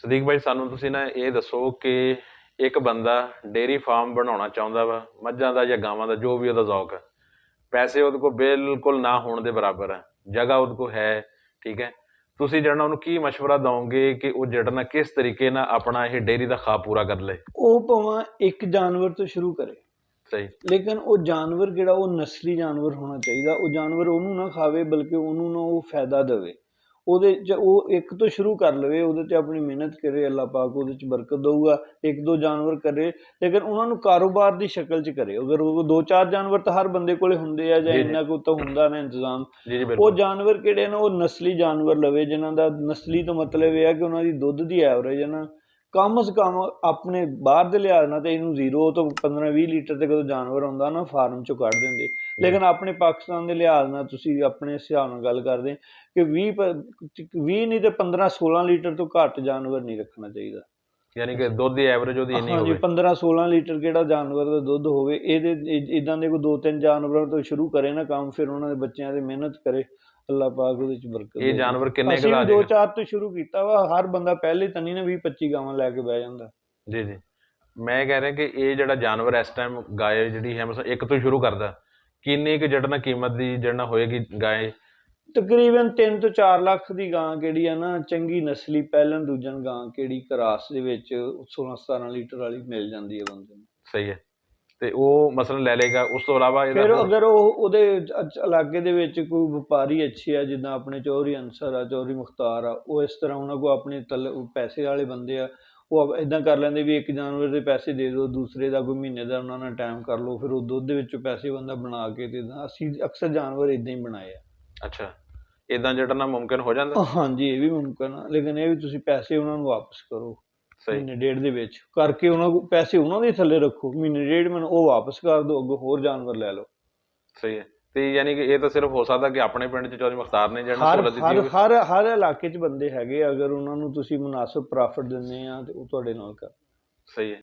ਸਦੀਕ ਭਾਈ ਸਾਨੂੰ ਤੁਸੀਂ ਨਾ ਇਹ ਦੱਸੋ ਕਿ ਇੱਕ ਬੰਦਾ ਡੇਅਰੀ ਫਾਰਮ ਬਣਾਉਣਾ ਚਾਹੁੰਦਾ ਵਾ, ਮੱਝਾਂ ਦਾ ਜਾਂ ਗਾਵਾਂ ਦਾ, ਜੋ ਵੀ ਉਹਦਾ ਜ਼ੌਕ ਹੈ, ਪੈਸੇ ਉਹਦੇ ਕੋਲ ਬਿਲਕੁਲ ਨਾ ਹੋਣ ਦੇ ਬਰਾਬਰ ਹੈ, ਜਗ੍ਹਾ ਉਹਦੇ ਕੋਲ ਹੈ, ਠੀਕ ਹੈ, ਤੁਸੀਂ ਜਿਹੜਾ ਉਹਨੂੰ ਕੀ ਮਸ਼ਵਰਾ ਦਓਗੇ ਕਿ ਉਹ ਜਿਹੜਾ ਨਾ ਕਿਸ ਤਰੀਕੇ ਨਾਲ ਆਪਣਾ ਇਹ ਡੇਅਰੀ ਦਾ ਖਾਬ ਪੂਰਾ ਕਰ ਲਏ? ਉਹ ਭਾਵੇਂ ਇੱਕ ਜਾਨਵਰ ਤੋਂ ਸ਼ੁਰੂ ਕਰੇ, ਸਹੀ, ਲੇਕਿਨ ਉਹ ਜਾਨਵਰ ਜਿਹੜਾ ਉਹ ਨਸਲੀ ਜਾਨਵਰ ਹੋਣਾ ਚਾਹੀਦਾ। ਉਹ ਜਾਨਵਰ ਉਹਨੂੰ ਨਾ ਖਾਵੇ, ਬਲਕਿ ਉਹਨੂੰ ਨਾ ਉਹ ਫਾਇਦਾ ਦੇਵੇ। ਉਹਦੇ 'ਚ ਉਹ ਇੱਕ ਤੋਂ ਸ਼ੁਰੂ ਕਰ ਲਵੇ, ਉਹਦੇ 'ਤੇ ਆਪਣੀ ਮਿਹਨਤ ਕਰੇ, ਅੱਲਾਹ ਪਾਕ ਉਹਦੇ 'ਚ ਬਰਕਤ ਦਊਗਾ। ਇੱਕ ਦੋ ਜਾਨਵਰ ਕਰੇ, ਲੇਕਿਨ ਉਹਨਾਂ ਨੂੰ ਕਾਰੋਬਾਰ ਦੀ ਸ਼ਕਲ 'ਚ ਕਰੇ। ਅਗਰ ਉਹ ਦੋ ਚਾਰ ਜਾਨਵਰ ਤਾਂ ਹਰ ਬੰਦੇ ਕੋਲੇ ਹੁੰਦੇ ਆ, ਜਾਂ ਜੀ ਜੀ ਇੰਨਾ ਕੁ ਤਾਂ ਹੁੰਦਾ ਨਾ ਇੰਤਜ਼ਾਮ। ਜੀ ਜੀ ਉਹ ਬਿਲਕੁਲ ਜਾਨਵਰ ਕਿਹੜੇ ਨੇ, ਉਹ ਨਸਲੀ ਜਾਨਵਰ ਲਵੇ, ਜਿਨ੍ਹਾਂ ਦਾ ਨਸਲੀ ਤੋਂ ਮਤਲਬ ਇਹ ਹੈ ਕਿ ਉਹਨਾਂ ਦੀ ਦੁੱਧ ਦੀ ਐਵਰੇਜ ਹੈ ਨਾ ਕਮ ਸੇ ਕਮ ਆਪਣੇ ਬਾਹਰ ਦੇ ਲਿਹਾਜ਼ ਨਾਲ ਤਾਂ ਇਹਨੂੰ 0 ਤੋਂ 15-20 ਲੀਟਰ ਤੇ ਕਦੋਂ ਜਾਨਵਰ ਆਉਂਦਾ ਨਾ ਫਾਰਮ ਚੋਂ ਕੱਢ ਦਿੰਦੇ। ਲੇਕਿਨ ਆਪਣੇ ਪਾਕਿਸਤਾਨ ਦੇ ਲਿਹਾਜ਼ ਨਾਲ ਤੁਸੀਂ ਆਪਣੇ ਹਿਸਾਬ ਨਾਲ ਗੱਲ ਕਰਦੇ ਕਿ 20 ਨਹੀਂ ਤੇ 15-16 ਲੀਟਰ ਤੋਂ ਘੱਟ ਜਾਨਵਰ ਨਹੀਂ ਰੱਖਣਾ ਚਾਹੀਦਾ। ਯਾਨੀ ਕਿ ਦੁੱਧ ਦੀ ਐਵਰੇਜ ਉਹਦੀ ਇੰਨੀ ਹਾਂਜੀ, ਹੋਵੇ। 15-16 ਲੀਟਰ ਕਿਹੜਾ ਜਾਨਵਰ ਦਾ ਦੁੱਧ ਹੋਵੇ। ਇਹਦੇ ਇੱਦਾਂ ਦੇ ਕੋਈ 2-3 ਜਾਨਵਰਾਂ ਤੋਂ ਸ਼ੁਰੂ ਕਰੇ ਨਾ ਕੰਮ, ਫਿਰ ਉਹਨਾਂ ਦੇ ਬੱਚਿਆਂ ਦੀ ਮਿਹਨਤ ਕਰੇ, ਅੱਲਾਹ ਪਾਕ ਉਹਦੇ 'ਚ ਬਰਕਤ ਇਹ ਜਾਨਵਰ ਕਿੰਨੇ ਕੁ ਅਸੀਂ ਦਾ ਆ ਵੀ ਜਾਏਗਾ? 2-4 ਤੋਂ ਸ਼ੁਰੂ ਕੀਤਾ ਵਾ। ਹਰ ਬੰਦਾ ਪਹਿਲੇ ਤਾਂ ਨਹੀਂ ਨਾ 20-25 ਗਾਵਾਂ ਲੈ ਕੇ ਬਹਿ ਜਾਂਦਾ। ਜੀ ਜੀ, ਮੈਂ ਕਹਿ ਰਿਹਾ ਕਿ ਇਹ ਜਿਹੜਾ ਜਾਨਵਰ ਇਸ ਟਾਈਮ ਗਾਏ ਜਿਹੜੀ ਹੈ, ਮਤਲਬ ਇੱਕ ਤੋਂ ਸ਼ੁਰੂ ਕਰਦਾ, ਕਿੰਨੀ ਕੁ ਜਿਹੜਾ ਨਾ ਕੀਮਤ ਦੀ ਜਿਹੜਾ ਹੋਏਗੀ ਗਾਏ? ਤਕਰੀਬਨ 3 ਤੋਂ 4 ਲੱਖ ਦੀ ਗਾਂ ਕਿਹੜੀ ਆ ਨਾ, ਚੰਗੀ ਨਸਲੀ ਪਹਿਲਣ ਦੂਜਣ ਗਾਂ ਕਿਹੜੀ ਕਰਾਸ ਦੇ ਵਿੱਚ 16-17 ਲੀਟਰ ਵਾਲੀ ਮਿਲ ਜਾਂਦੀ ਹੈ ਬੰਦੇ ਨੂੰ। ਸਹੀ ਹੈ, ਤੇ ਉਹ ਮਸਲਨ ਲੈ ਲਏਗਾ। ਉਸ ਤੋਂ ਇਲਾਵਾ ਫਿਰ ਇਹਦਾ ਅਗਰ ਉਹਦੇ ਇਲਾਕੇ ਦੇ ਵਿੱਚ ਕੋਈ ਵਪਾਰੀ ਅੱਛੇ ਆ, ਜਿੱਦਾਂ ਆਪਣੇ ਚੌਧਰੀ ਅਨਸਰ ਆ, ਚੌਧਰੀ ਮੁਖਤਾਰ ਆ, ਉਹ ਇਸ ਤਰ੍ਹਾਂ ਉਹਨਾਂ ਕੋਲ ਆਪਣੇ ਪੈਸੇ ਵਾਲੇ ਬੰਦੇ ਆ, ਉਹ ਇੱਦਾਂ ਕਰ ਲੈਂਦੇ ਵੀ ਇੱਕ ਜਾਨਵਰ ਦੇ ਪੈਸੇ ਦੇ ਦਿਓ, ਦੂਸਰੇ ਦਾ ਕੋਈ ਮਹੀਨੇ ਦਾ ਉਹਨਾਂ ਨਾਲ ਟਾਈਮ ਕਰ ਲਓ, ਫਿਰ ਉਹ ਦੁੱਧ ਦੇ ਵਿੱਚੋਂ ਪੈਸੇ ਬੰਦਾ ਬਣਾ ਕੇ ਤੇ ਅਸੀਂ ਅਕਸਰ ਜਾਨਵਰ ਇੱਦਾਂ ਹੀ ਬਣਾਏ ਆ। ਅੱਛਾ, ਇੱਦਾਂ ਜਿਹੜਾ ਨਾ ਮੁਮਕਿਨ ਹੋ ਜਾਂਦਾ? ਹਾਂਜੀ, ਇਹ ਵੀ ਮੁਮਕਿਨ ਆ, ਲੇਕਿਨ ਇਹ ਵੀ ਤੁਸੀਂ ਪੈਸੇ ਉਹਨਾਂ ਨੂੰ ਵਾਪਸ ਕਰੋ ਸਹੀ, ਮਹੀਨੇ ਡੇਢ ਦੇ ਵਿੱਚ ਕਰਕੇ। ਉਹਨਾਂ ਕੋਲ ਪੈਸੇ ਉਹਨਾਂ ਦੇ ਥੱਲੇ ਰੱਖੋ, ਮਹੀਨੇ ਡੇਢ ਮੈਨੂੰ ਉਹ ਵਾਪਸ ਕਰ ਦਿਓ, ਅੱਗੋਂ ਹੋਰ ਜਾਨਵਰ ਲੈ ਲਓ। ਸਹੀ ਹੈ। ਤੇ ਯਾਨੀ ਕਿ ਇਹ ਤਾਂ ਸਿਰਫ ਹੋ ਸਕਦਾ ਕਿ ਆਪਣੇ ਪਿੰਡ 'ਚ ਚੌਧਰੀ ਮੁਖਤਾਰ ਨੇ ਜਿਹੜਾ ਹਰ ਸਹੂਲਤ ਦਿੱਤੀ ਹਰ ਹੋਵੇ। ਹਰ ਹਰ ਇਲਾਕੇ 'ਚ ਬੰਦੇ ਹੈਗੇ, ਅਗਰ ਉਹਨਾਂ ਨੂੰ ਤੁਸੀਂ ਮੁਨਾਸਿਬ ਪ੍ਰੋਫਿਟ ਦਿੰਦੇ ਆ ਤੇ ਉਹ ਤੁਹਾਡੇ ਨਾਲ ਕਰ। ਸਹੀ ਹੈ।